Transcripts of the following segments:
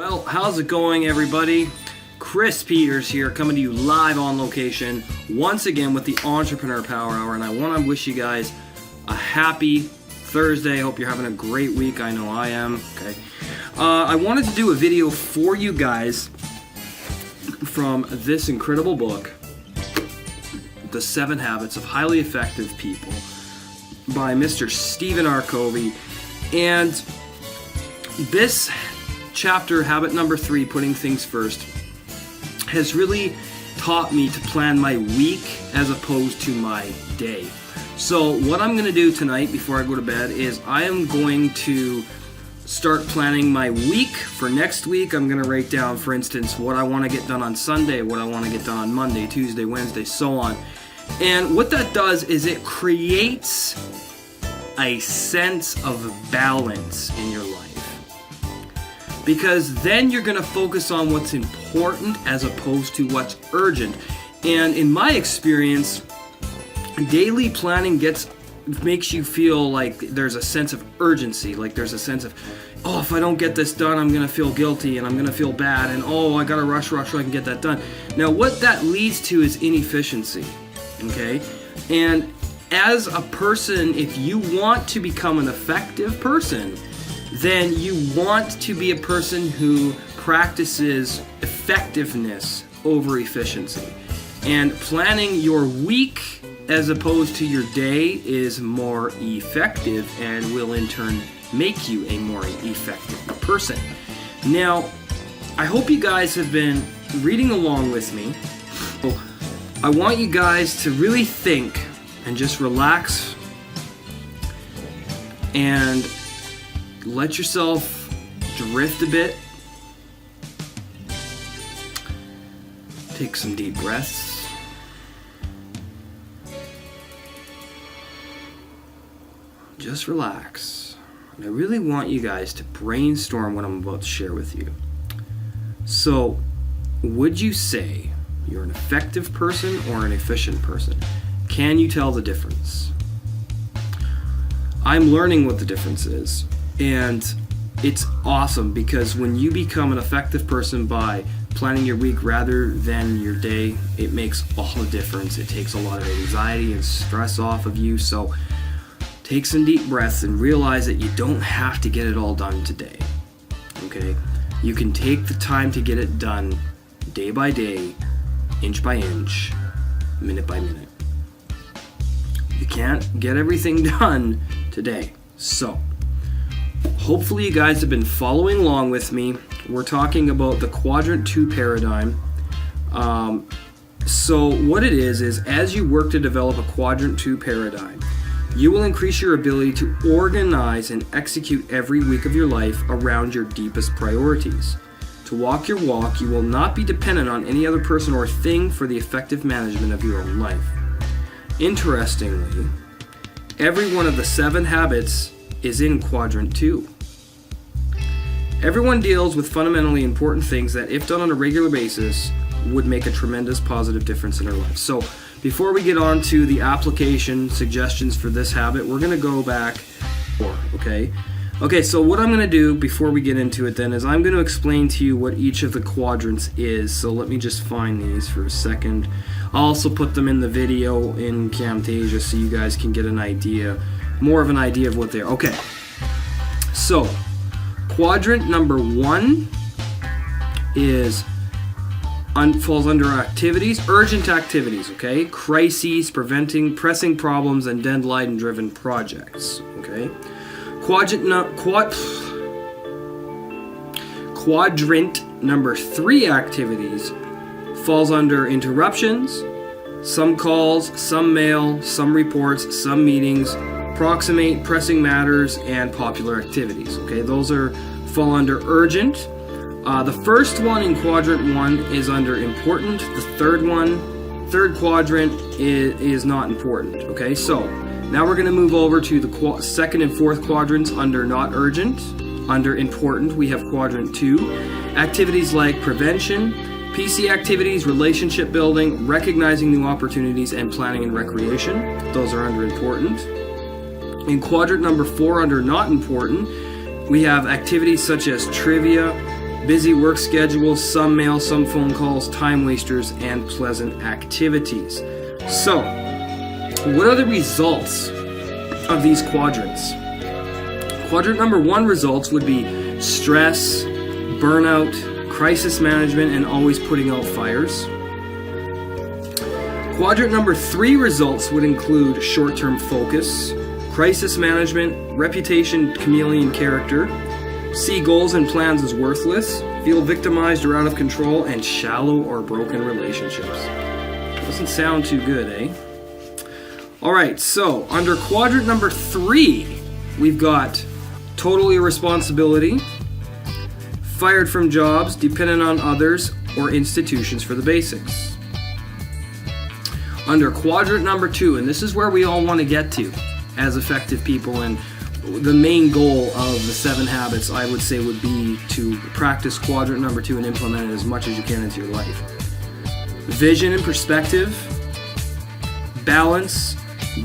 Well, how's it going, everybody? Chris Peters here, coming to you live on location once again with the Entrepreneur Power Hour, and I want to wish you guys a happy Thursday. Hope you're having a great week. I know I am. Okay. I wanted to do a video for you guys from this incredible book, The 7 Habits of Highly Effective People by Mr. Stephen R. Covey. And this chapter, habit number 3, putting things first, has really taught me to plan my week as opposed to my day. So what I'm going to do tonight before I go to bed is I am going to start planning my week for next week. I'm going to write down, for instance, what I want to get done on Sunday, what I want to get done on Monday, Tuesday, Wednesday, so on. And what that does is it creates a sense of balance in your life. Because then you're going to focus on what's important as opposed to what's urgent. And in my experience, daily planning makes you feel like there's a sense of urgency, like there's a sense of, oh, if I don't get this done, I'm going to feel guilty and I'm going to feel bad, and oh, I got to rush so I can get that done. Now, what that leads to is inefficiency, okay? And as a person, if you want to become an effective person, then you want to be a person who practices effectiveness over efficiency. And planning your week as opposed to your day is more effective and will in turn make you a more effective person. Now, I hope you guys have been reading along with me. I want you guys to really think and just relax and let yourself drift a bit. Take some deep breaths. Just relax. And I really want you guys to brainstorm what I'm about to share with you. So, would you say you're an effective person or an efficient person? Can you tell the difference? I'm learning what the difference is. And it's awesome because when you become an effective person by planning your week rather than your day, it makes all the difference. It takes a lot of anxiety and stress off of you. So take some deep breaths and realize that you don't have to get it all done today. Okay? You can take the time to get it done day by day, inch by inch, minute by minute. You can't get everything done today. So hopefully you guys have been following along with me. We're talking about the Quadrant II paradigm. So what it is as you work to develop a Quadrant II paradigm, you will increase your ability to organize and execute every week of your life around your deepest priorities. To walk your walk, you will not be dependent on any other person or thing for the effective management of your own life. Interestingly, every one of the 7 habits is in Quadrant 2. Everyone deals with fundamentally important things that, if done on a regular basis, would make a tremendous positive difference in our lives. So before we get on to the application suggestions for this habit, we're going to go back, Okay, so what I'm going to do before we get into it then is I'm going to explain to you what each of the quadrants is. So let me just find these for a second. I'll also put them in the video in Camtasia so you guys can get more of an idea of what they are. Okay, so quadrant number 1 falls under activities, urgent activities, okay? Crises, pressing problems, and deadline-driven projects, okay? Quadrant number 3 activities falls under interruptions, some calls, some mail, some reports, some meetings, approximate, pressing matters, and popular activities. Okay, those fall under urgent. The first one in quadrant 1 is under important. The third quadrant is not important. Okay, so now we're going to move over to the second and fourth quadrants under not urgent. Under important, we have quadrant 2. Activities like prevention, PC activities, relationship building, recognizing new opportunities, and planning and recreation. Those are under important. In quadrant number 4, under not important, we have activities such as trivia, busy work schedules, some mail, some phone calls, time wasters, and pleasant activities. So, what are the results of these quadrants? Quadrant number 1 results would be stress, burnout, crisis management, and always putting out fires. Quadrant number 3 results would include short-term focus, crisis management, reputation, chameleon character, see goals and plans as worthless, feel victimized or out of control, and shallow or broken relationships. Doesn't sound too good, eh? Alright, so under quadrant number 3, we've got total irresponsibility, fired from jobs, dependent on others or institutions for the basics. Under quadrant number 2, and this is where we all want to get to as effective people, and the main goal of the 7 habits, I would say, would be to practice quadrant number 2 and implement it as much as you can into your life. Vision and perspective, balance,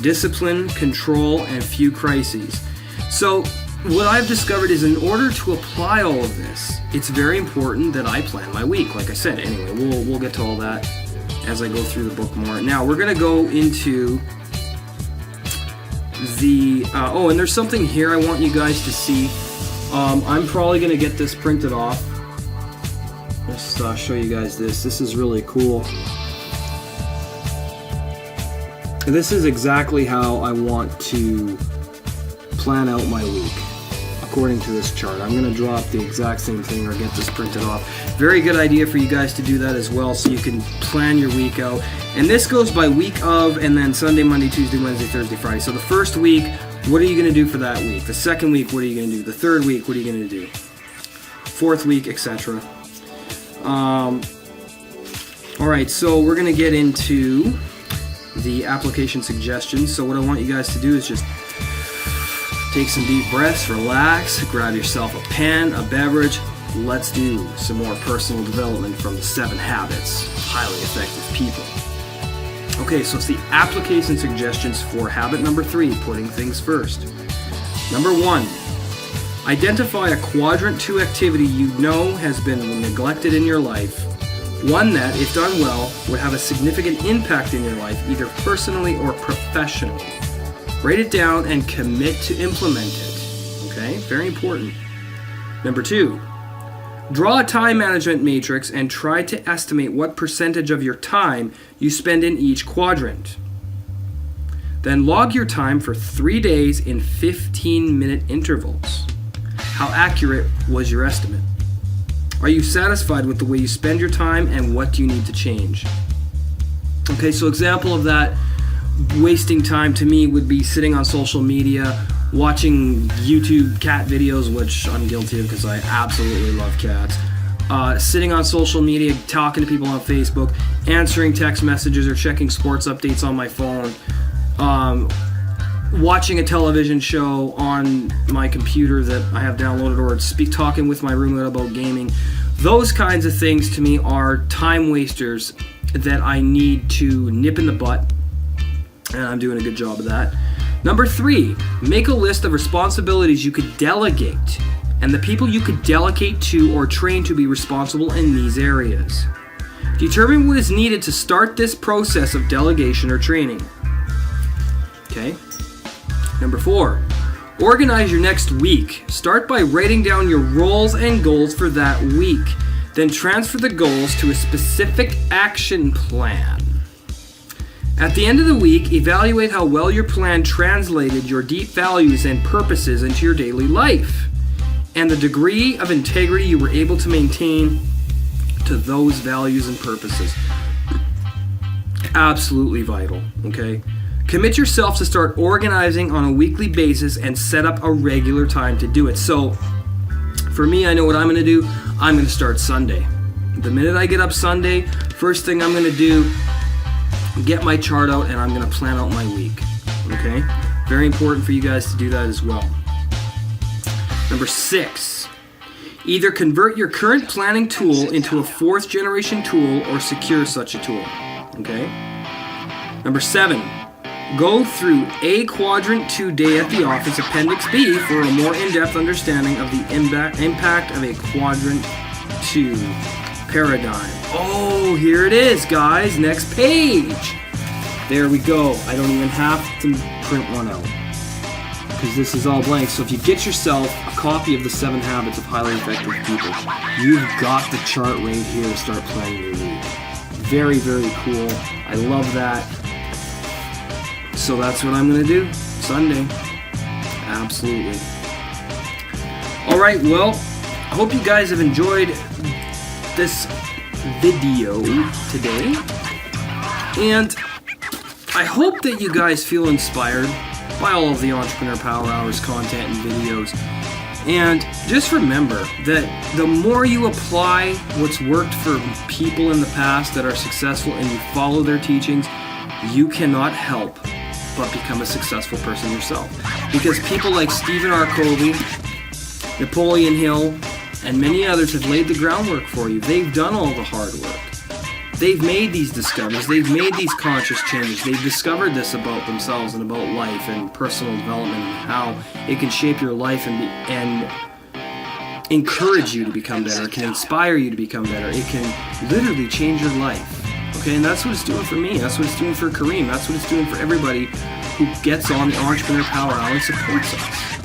discipline, control, and few crises. So what I've discovered is, in order to apply all of this, it's very important that I plan my week. Like I said, anyway, we'll get to all that as I go through the book more. Now we're going to go into the and there's something here I want you guys to see. I'm probably going to get this printed off. Let's show you guys this. This is really cool. This is exactly how I want to plan out my week, according to this chart. I'm going to drop the exact same thing or get this printed off. Very good idea for you guys to do that as well, so you can plan your week out. And this goes by week of, and then Sunday, Monday, Tuesday, Wednesday, Thursday, Friday. So the first week, what are you going to do for that week? The second week, what are you going to do? The third week, what are you going to do? Fourth week, etc. Alright, so we're going to get into the application suggestions. So what I want you guys to do is just take some deep breaths, relax, grab yourself a pen, a beverage. Let's do some more personal development from the 7 habits of highly effective people. Okay, so it's the application suggestions for habit number 3, putting things first. Number 1, identify a quadrant 2 activity you know has been neglected in your life. One that, if done well, would have a significant impact in your life, either personally or professionally. Write it down and commit to implement it. Okay, very important. Number 2, draw a time management matrix and try to estimate what percentage of your time you spend in each quadrant. Then log your time for 3 days in 15-minute intervals. How accurate was your estimate? Are you satisfied with the way you spend your time, and what do you need to change? Okay, so example of that wasting time to me would be sitting on social media, watching YouTube cat videos, which I'm guilty of because I absolutely love cats. Sitting on social media, talking to people on Facebook, answering text messages or checking sports updates on my phone, watching a television show on my computer that I have downloaded, or talking with my roommate about gaming. Those kinds of things to me are time wasters that I need to nip in the butt, and I'm doing a good job of that. Number 3, make a list of responsibilities you could delegate and the people you could delegate to or train to be responsible in these areas. Determine what is needed to start this process of delegation or training. Okay. Number 4, organize your next week. Start by writing down your roles and goals for that week. Then transfer the goals to a specific action plan. At the end of the week, evaluate how well your plan translated your deep values and purposes into your daily life, and the degree of integrity you were able to maintain to those values and purposes. Absolutely vital, okay? Commit yourself to start organizing on a weekly basis and set up a regular time to do it. So, for me, I know what I'm going to do. I'm going to start Sunday. The minute I get up Sunday, first thing I'm going to do, get my chart out, and I'm going to plan out my week. Okay? Very important for you guys to do that as well. Number 6, either convert your current planning tool into a 4th generation tool or secure such a tool. Okay? Number 7, go through a Quadrant 2 day at the office, Appendix B, for a more in-depth understanding of the impact of a Quadrant II paradigm. Oh, here it is, guys. Next page. There we go. I don't even have to print one out because this is all blank. So if you get yourself a copy of the 7 Habits of Highly Effective People, you've got the chart right here to start planning your week. Very, very cool. I love that. So that's what I'm going to do Sunday. Absolutely. All right, well, I hope you guys have enjoyed this video today. And I hope that you guys feel inspired by all of the Entrepreneur Power Hours content and videos. And just remember that the more you apply what's worked for people in the past that are successful and you follow their teachings, you cannot help but become a successful person yourself. Because people like Stephen R. Covey, Napoleon Hill, and many others have laid the groundwork for you. They've done all the hard work. They've made these discoveries. They've made these conscious changes. They've discovered this about themselves and about life and personal development and how it can shape your life and encourage you to become better. It can inspire you to become better. It can literally change your life. Okay, and that's what it's doing for me. That's what it's doing for Kareem. That's what it's doing for everybody who gets on the Entrepreneur Power Hour and supports us.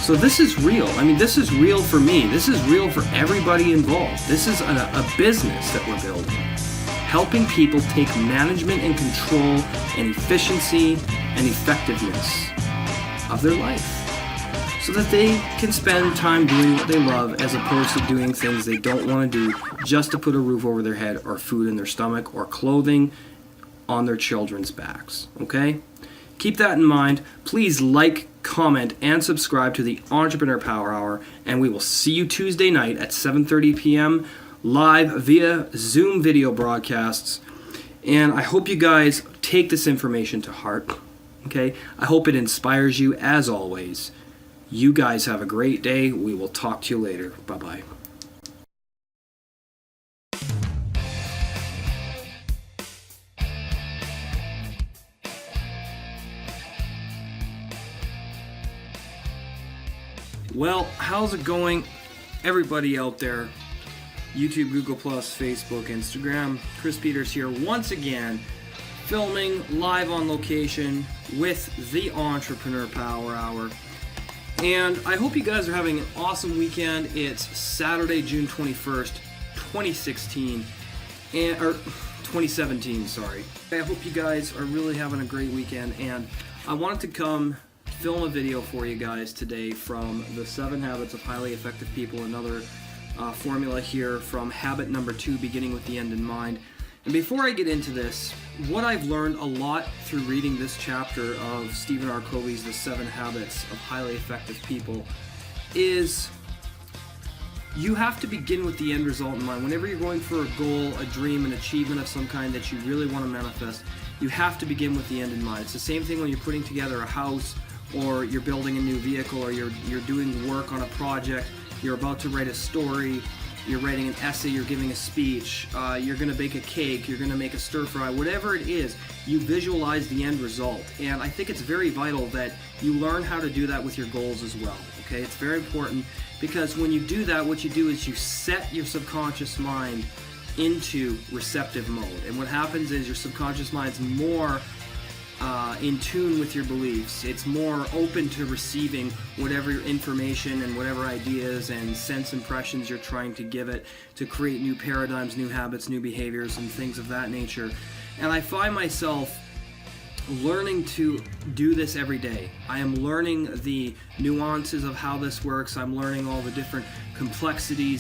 So this is real. I mean, this is real for me. This is real for everybody involved. This is a business that we're building. Helping people take management and control and efficiency and effectiveness of their life so that they can spend time doing what they love as opposed to doing things they don't want to do just to put a roof over their head or food in their stomach or clothing on their children's backs. Okay? Keep that in mind. Please like, comment, and subscribe to the Entrepreneur Power Hour, and we will see you Tuesday night at 7:30 p.m. live via Zoom video broadcasts. And I hope you guys take this information to heart. Okay? I hope it inspires you as always. You guys have a great day. We will talk to you later. Bye-bye. Well, how's it going, everybody out there? YouTube, Google+, Facebook, Instagram. Chris Peters here once again, filming live on location with the Entrepreneur Power Hour. And I hope you guys are having an awesome weekend. It's Saturday, June 21st, 2016, or 2017, sorry. I hope you guys are really having a great weekend, and I wanted to come film a video for you guys today from the 7 Habits of Highly Effective People, another formula here from habit number 2, beginning with the end in mind. And before I get into this, what I've learned a lot through reading this chapter of Stephen R. Covey's The 7 Habits of Highly Effective People is you have to begin with the end result in mind. Whenever you're going for a goal, a dream, an achievement of some kind that you really want to manifest, you have to begin with the end in mind. It's the same thing when you're putting together a house, or you're building a new vehicle, or you're doing work on a project, you're about to write a story, you're writing an essay, you're giving a speech, you're going to bake a cake, you're going to make a stir fry, whatever it is, you visualize the end result. And I think it's very vital that you learn how to do that with your goals as well. Okay, it's very important because when you do that, what you do is you set your subconscious mind into receptive mode. And what happens is your subconscious mind's more in tune with your beliefs. It's more open to receiving whatever information and whatever ideas and sense impressions you're trying to give it to create new paradigms, new habits, new behaviors, and things of that nature. And I find myself learning to do this every day. I am learning the nuances of how this works. I'm learning all the different complexities